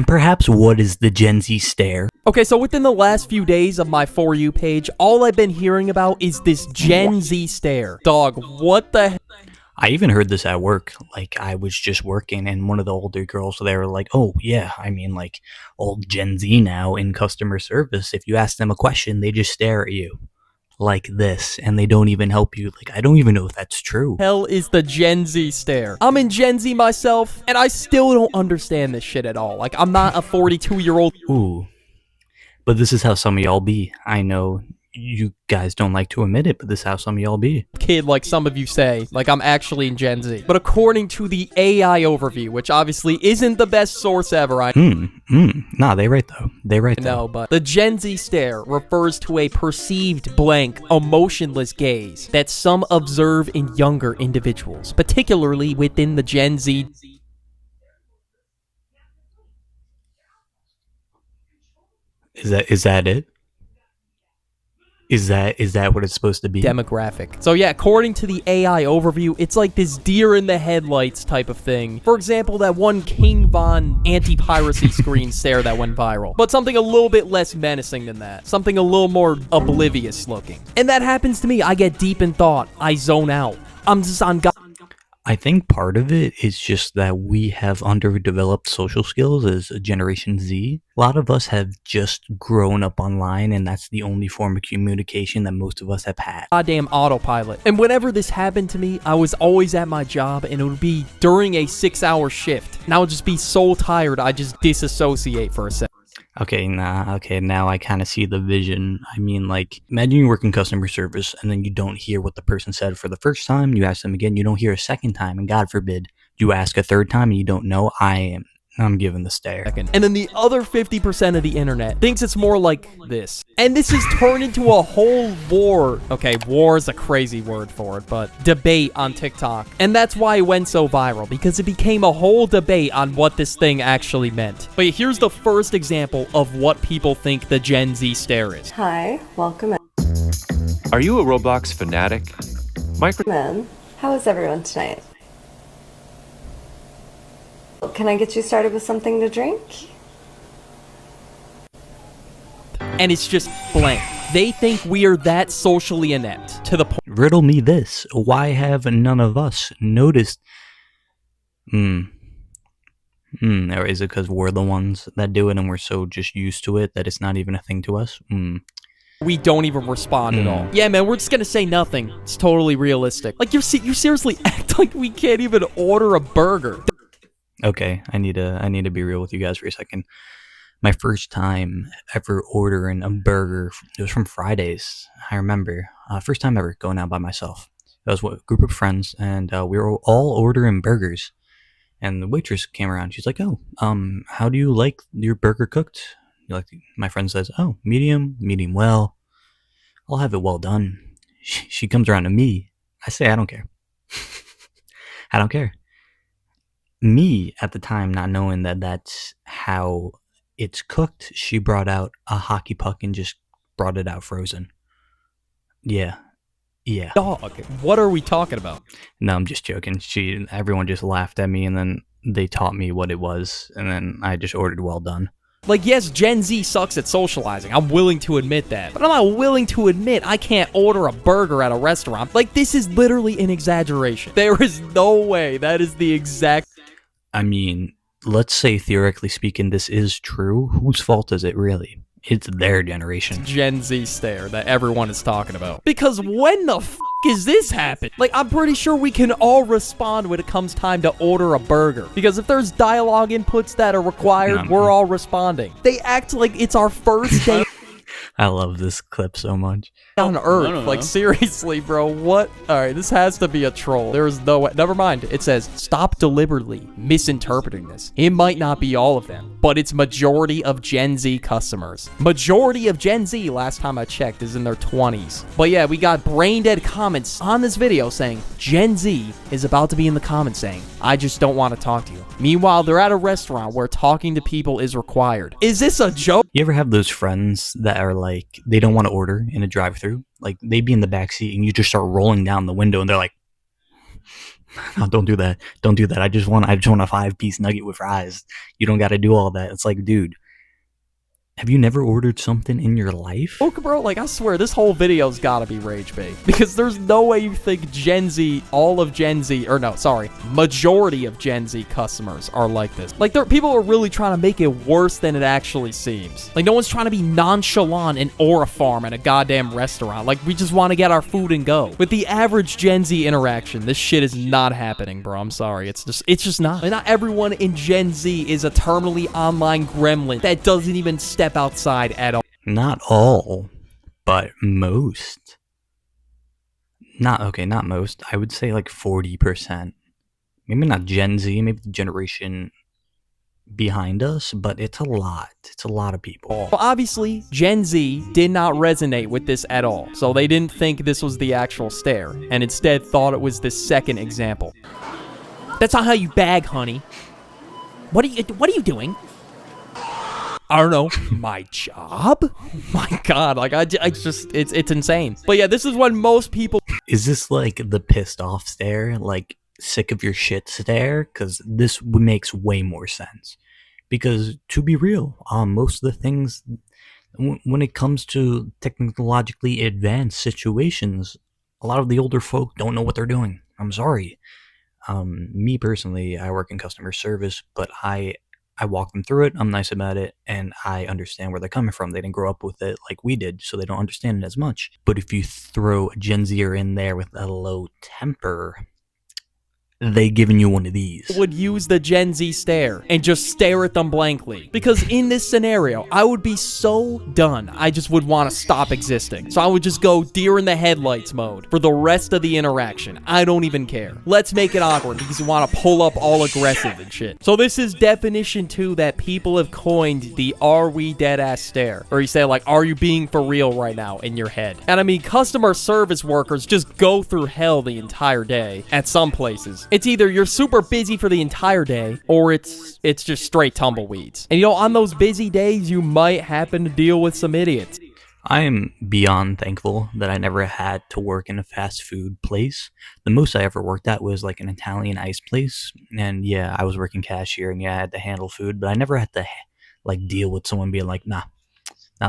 And perhaps what is the Gen Z stare? Okay, so within the last few days of my For You page, all I've been hearing about is this Gen Z stare. Dog, what the heck? I even heard this at work. Like, I was just working, and one of the older girls, they were like, oh, yeah, I mean, like, old Gen Z now in customer service, if you ask them a question, they just stare at you like this, and they don't even help you. Like, I don't even know if that's true. Hell is the Gen Z stare. I'm in Gen Z myself, and I still don't understand this shit at all. Like, I'm not a 42-year-old. Ooh. But this is how some of y'all be. I know you guys don't like to admit it, but this is how some of y'all be. Kid, like some of you say, like I'm actually in Gen Z. But according to the AI overview, which obviously isn't the best source ever, Nah, they right though. They right though. No, but the Gen Z stare refers to a perceived blank, emotionless gaze that some observe in younger individuals, particularly within the Gen Z. Is that it? Is that what it's supposed to be? Demographic. So yeah, according to the AI overview, it's like this deer in the headlights type of thing. For example, that one King Von anti-piracy screen stare that went viral. But something a little bit less menacing than that. Something a little more oblivious looking. And that happens to me. I get deep in thought. I zone out. I'm just on God. I think part of it is just that we have underdeveloped social skills as a Generation Z. A lot of us have just grown up online, and that's the only form of communication that most of us have had. Goddamn autopilot. And whenever this happened to me, I was always at my job, and it would be during a 6-hour shift. And I would just be so tired, I just disassociate for a second. Okay, now I kind of see the vision. I mean, like, imagine you work in customer service and then you don't hear what the person said for the first time, you ask them again, you don't hear a second time, and God forbid, you ask a third time and you don't know, I'm giving the stare. And then the other 50% of the internet thinks it's more like this. And this has turned into a whole war. Okay, war is a crazy word for it, but debate on TikTok. And that's why it went so viral, because it became a whole debate on what this thing actually meant. But here's the first example of what people think the Gen Z stare is. Hi, welcome in. Are you a Roblox fanatic? Man, how is everyone tonight? Can I get you started with something to drink? And it's just blank. They think we are that socially inept to the point. Riddle me this. Why have none of us noticed? Or is it because we're the ones that do it and we're so just used to it that it's not even a thing to us? We don't even respond at all. Yeah, man, we're just gonna say nothing. It's totally realistic. Like, you seriously act like we can't even order a burger. Okay, I need to be real with you guys for a second. My first time ever ordering a burger, it was from Fridays. I remember, first time ever going out by myself. It was with a group of friends, and we were all ordering burgers. And the waitress came around. She's like, "Oh, how do you like your burger cooked?" My friend says, "Oh, medium well. I'll have it well done." She comes around to me. I say, "I don't care. I don't care." Me, at the time, not knowing that that's how it's cooked, she brought out a hockey puck and just brought it out frozen. Yeah. Dog, what are we talking about? No, I'm just joking. Everyone just laughed at me, and then they taught me what it was, and then I just ordered well done. Like, yes, Gen Z sucks at socializing. I'm willing to admit that. But I'm not willing to admit I can't order a burger at a restaurant. Like, this is literally an exaggeration. There is no way that is the exact... I mean, let's say, theoretically speaking, this is true. Whose fault is it really? It's their generation. Gen Z stare that everyone is talking about. Because when the f*** is this happen? Like, I'm pretty sure we can all respond when it comes time to order a burger. Because if there's dialogue inputs that are required, we're all responding. They act like it's our first day. I love this clip so much. On Earth. Like, seriously, bro, what? Alright, this has to be a troll. There is no way. Never mind. It says, stop deliberately misinterpreting this. It might not be all of them, but it's majority of Gen Z customers. Majority of Gen Z, last time I checked, is in their 20s. But yeah, we got brain dead comments on this video saying, Gen Z is about to be in the comments saying, I just don't want to talk to you. Meanwhile, they're at a restaurant where talking to people is required. Is this a joke? You ever have those friends that are like, they don't want to order in a drive-thru? Like, they be in the back seat and you just start rolling down the window and they're like, No, don't do that. Don't do that. I just want a 5-piece nugget with fries. You don't got to do all that. It's like, dude, have you never ordered something in your life? Look, bro, like, I swear, this whole video's gotta be rage bait. Because there's no way you think Gen Z, majority of Gen Z customers are like this. Like, people are really trying to make it worse than it actually seems. Like, no one's trying to be nonchalant and aura farm at a goddamn restaurant. Like, we just want to get our food and go. With the average Gen Z interaction, this shit is not happening, bro. I'm sorry. It's just not. Like, not everyone in Gen Z is a terminally online gremlin that doesn't even step outside at all. Not all, but most. Not most. I would say like 40%. Maybe not Gen Z, maybe the generation behind us, but it's a lot. It's a lot of people. Well, obviously, Gen Z did not resonate with this at all, so they didn't think this was the actual stare, and instead thought it was the second example. That's not how you bag, honey. What are you doing? I don't know, my job? My God, like, it's insane. But yeah, this is when most people... Is this like the pissed off stare? Like, sick of your shit stare? Because this makes way more sense. Because, to be real, most of the things, when it comes to technologically advanced situations, a lot of the older folk don't know what they're doing. I'm sorry. Me personally, I work in customer service, but I walk them through it, I'm nice about it, and I understand where they're coming from. They didn't grow up with it like we did, so they don't understand it as much. But if you throw a Gen Zer in there with a low temper, they giving you one of these. Would use the Gen Z stare and just stare at them blankly. Because in this scenario, I would be so done, I just would want to stop existing. So I would just go deer in the headlights mode for the rest of the interaction. I don't even care. Let's make it awkward because you want to pull up all aggressive and shit. So this is definition 2 that people have coined the "are we dead ass" stare. Or you say like, are you being for real right now in your head? And I mean, customer service workers just go through hell the entire day at some places. It's either you're super busy for the entire day, or it's just straight tumbleweeds. And you know, on those busy days, you might happen to deal with some idiots. I am beyond thankful that I never had to work in a fast food place. The most I ever worked at was like an Italian ice place. And yeah, I was working cashier and yeah, I had to handle food, but I never had to like deal with someone being like, nah,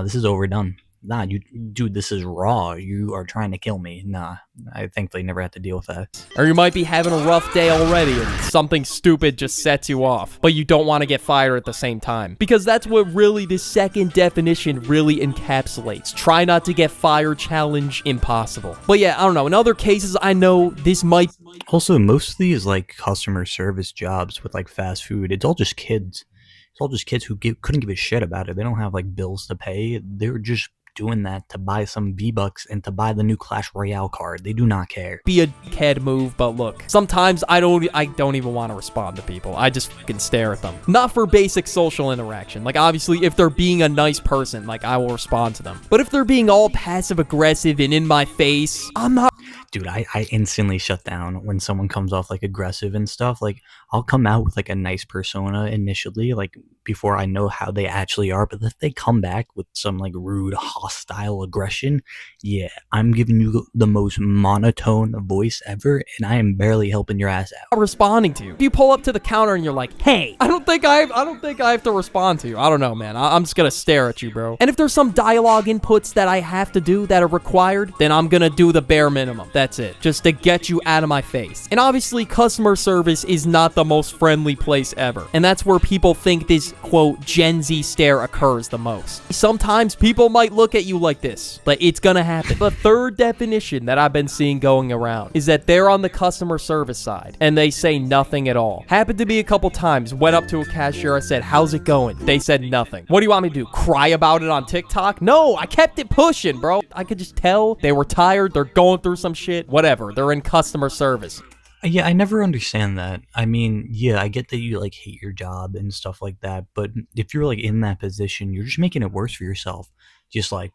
this is overdone. Nah, dude, this is raw. You are trying to kill me. Nah, I thankfully never had to deal with that. Or you might be having a rough day already and something stupid just sets you off, but you don't want to get fired at the same time. Because that's what really the second definition really encapsulates. Try not to get fired challenge impossible. But yeah, I don't know. In other cases, I know this might... Also, most of these like customer service jobs with like fast food, it's all just kids. It's all just kids who couldn't give a shit about it. They don't have like bills to pay. They're just doing that to buy some V-Bucks and to buy the new Clash Royale card. They do not care. Be a kid move, but look, sometimes I don't even want to respond to people. I just fucking stare at them. Not for basic social interaction. Like, obviously, if they're being a nice person, like, I will respond to them. But if they're being all passive-aggressive and in my face, I'm not... Dude, I instantly shut down when someone comes off like aggressive and stuff. Like, I'll come out with like a nice persona initially, like before I know how they actually are. But if they come back with some like rude, hostile aggression, yeah, I'm giving you the most monotone voice ever, and I am barely helping your ass out. Responding to you. If you pull up to the counter and you're like, hey, I don't think I have to respond to you. I don't know, man. I'm just gonna stare at you, bro. And if there's some dialogue inputs that I have to do that are required, then I'm gonna do the bare minimum. That's it. Just to get you out of my face. And obviously, customer service is not the most friendly place ever. And that's where people think this, quote, Gen Z stare occurs the most. Sometimes people might look at you like this, but it's gonna happen. The third definition that I've been seeing going around is that they're on the customer service side, and they say nothing at all. Happened to me a couple times. Went up to a cashier, I said, how's it going? They said nothing. What do you want me to do? Cry about it on TikTok? No, I kept it pushing, bro. I could just tell they were tired, they're going through some shit, whatever. They're in customer service. Yeah, I never understand that. I mean, yeah, I get that you like hate your job and stuff like that, but if you're like in that position, you're just making it worse for yourself. Just like,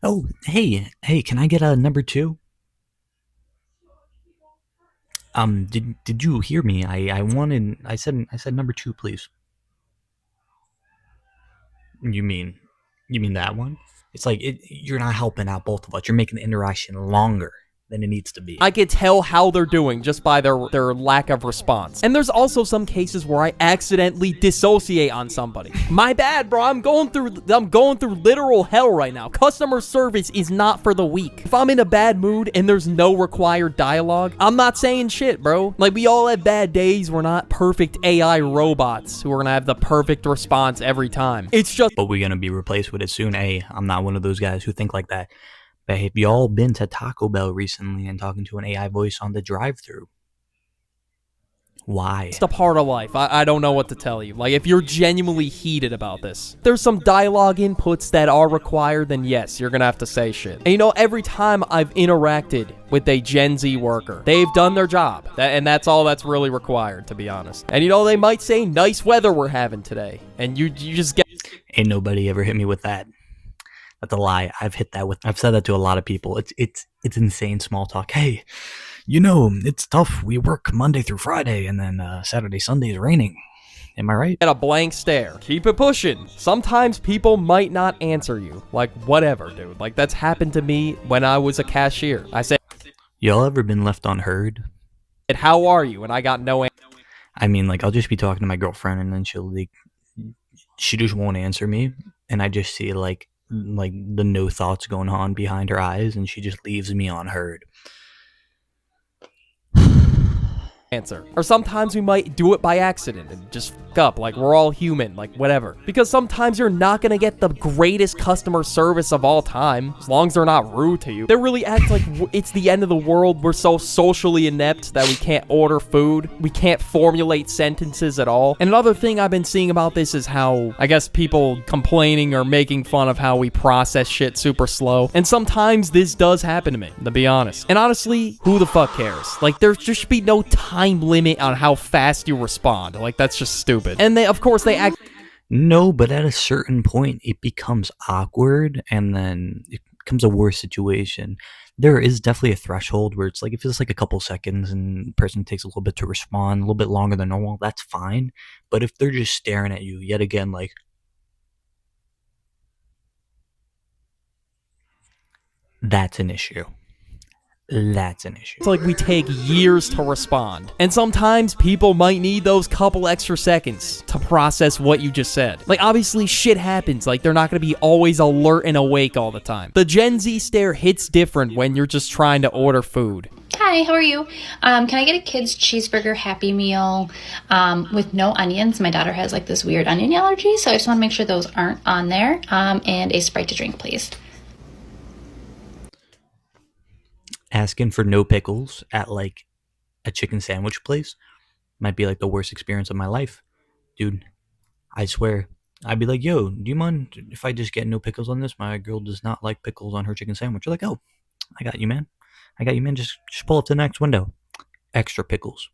oh, hey, can I get a number 2? Did you hear me? I said number 2, please. You mean that one? It's like you're not helping out both of us. You're making the interaction longer. than it needs to be. I could tell how they're doing just by their lack of response. And there's also some cases where I accidentally dissociate on somebody. My bad, bro. I'm going through literal hell right now. Customer service is not for the weak. If I'm in a bad mood and there's no required dialogue, I'm not saying shit, bro. Like, we all have bad days. We're not perfect AI robots who are gonna have the perfect response every time. It's just... But we're gonna be replaced with it soon. Hey, I'm not one of those guys who think like that. But have y'all been to Taco Bell recently and talking to an AI voice on the drive-thru? Why? It's a part of life. I don't know what to tell you. Like, if you're genuinely heated about this, there's some dialogue inputs that are required, then yes, you're gonna have to say shit. And you know, every time I've interacted with a Gen Z worker, they've done their job. And that's all that's really required, to be honest. And you know, they might say, nice weather we're having today. And you just get... Ain't nobody ever hit me with that. That's a lie. I've said that to a lot of people. It's insane small talk. Hey, you know, it's tough. We work Monday through Friday, and then Saturday, Sunday is raining. Am I right? Get a blank stare. Keep it pushing. Sometimes people might not answer you. Like, whatever, dude. Like, that's happened to me when I was a cashier. I said, Y'all ever been left unheard? how are you? And I got no answer. I mean, like, I'll just be talking to my girlfriend, and then she just won't answer me, and I just see like the no thoughts going on behind her eyes, and she just leaves me unheard. Answer. Or sometimes we might do it by accident and just fuck up, like we're all human, like whatever. Because sometimes you're not gonna get the greatest customer service of all time, as long as they're not rude to you. They really act like it's the end of the world. We're so socially inept that we can't order food. We can't formulate sentences at all. And another thing I've been seeing about this is how, I guess, people complaining or making fun of how we process shit super slow. And sometimes this does happen to me, to be honest. And honestly, who the fuck cares? Like, there should be no time limit on how fast you respond. Like, that's just stupid. And they, of course, they act... No, but at a certain point, it becomes awkward, and then it becomes a worse situation. There is definitely a threshold where it's like, if it's like a couple seconds and the person takes a little bit to respond, a little bit longer than normal, that's fine. But if they're just staring at you, yet again, like, that's an issue. That's an issue. It's like we take years to respond. And sometimes people might need those couple extra seconds to process what you just said. Like, obviously, shit happens. Like, they're not going to be always alert and awake all the time. The Gen Z stare hits different when you're just trying to order food. Hi, how are you? Can I get a kid's cheeseburger Happy Meal with no onions? My daughter has like this weird onion allergy, so I just want to make sure those aren't on there. And a Sprite to drink, please. Asking for no pickles at like a chicken sandwich place might be like the worst experience of my life. Dude, I swear. I'd be like, yo, do you mind if I just get no pickles on this? My girl does not like pickles on her chicken sandwich. You're like, oh, I got you, man. I got you, man. Just pull up to the next window. Extra pickles.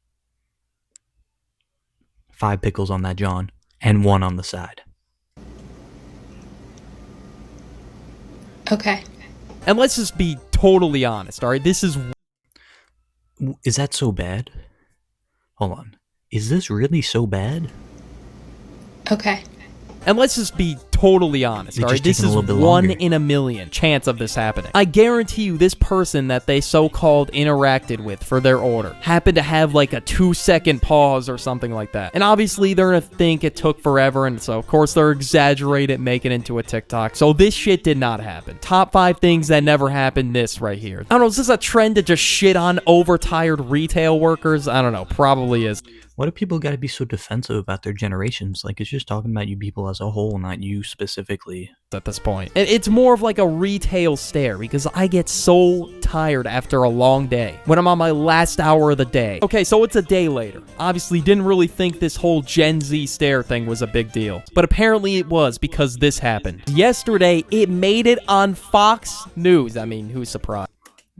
5 pickles on that John, and 1 on the side. Okay. And let's just be totally honest, all right? This is... Is that so bad? Hold on. Is this really so bad? Okay. And let's just be totally honest, It's all right? just This taking is a little bit 1 longer. in a million chance of this happening. I guarantee you this person that they so-called interacted with for their order happened to have like a 2-second pause or something like that. And obviously they're gonna think it took forever, and so of course they're exaggerate it, make it into a TikTok. So this shit did not happen. Top 5 things that never happened, this right here. I don't know, is this a trend to just shit on overtired retail workers? I don't know, probably is. Why do people gotta be so defensive about their generations? Like, it's just talking about you people as a whole, not you specifically. At this point, it's more of like a retail stare, because I get so tired after a long day when I'm on my last hour of the day. Okay, so it's a day later. Obviously didn't really think this whole Gen Z stare thing was a big deal, but apparently it was, because this happened yesterday. It made it on Fox News. I mean, who's surprised?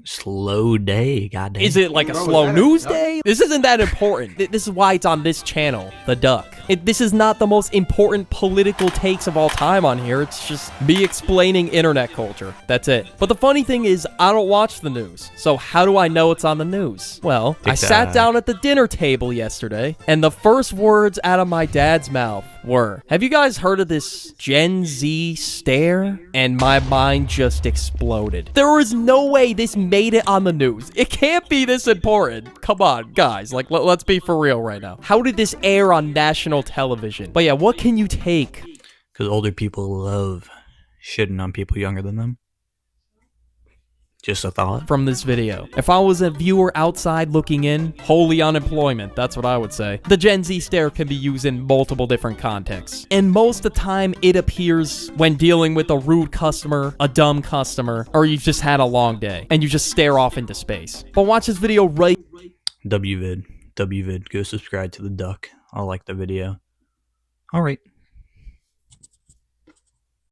Slow day, goddamn. Is it like a slow news day? This isn't that important. This is why it's on this channel, The Duck. This is not the most important political takes of all time on here. It's just me explaining internet culture. That's it. But the funny thing is, I don't watch the news. So how do I know it's on the news? Well, I sat down at the dinner table yesterday, and the first words out of my dad's mouth were, have you guys heard of this Gen Z stare? And my mind just exploded. There is no way this made it on the news. It can't be this important. Come on, guys. Like, let's be for real right now. How did this air on national television? But yeah, what can you take? Because older people love shitting on people younger than them. Just a thought. From this video. If I was a viewer outside looking in, holy unemployment, that's what I would say. The Gen Z stare can be used in multiple different contexts. And most of the time, it appears when dealing with a rude customer, a dumb customer, or you've just had a long day, and you just stare off into space. But watch this video right... WVid. Go subscribe to the duck. I like the video. Alright.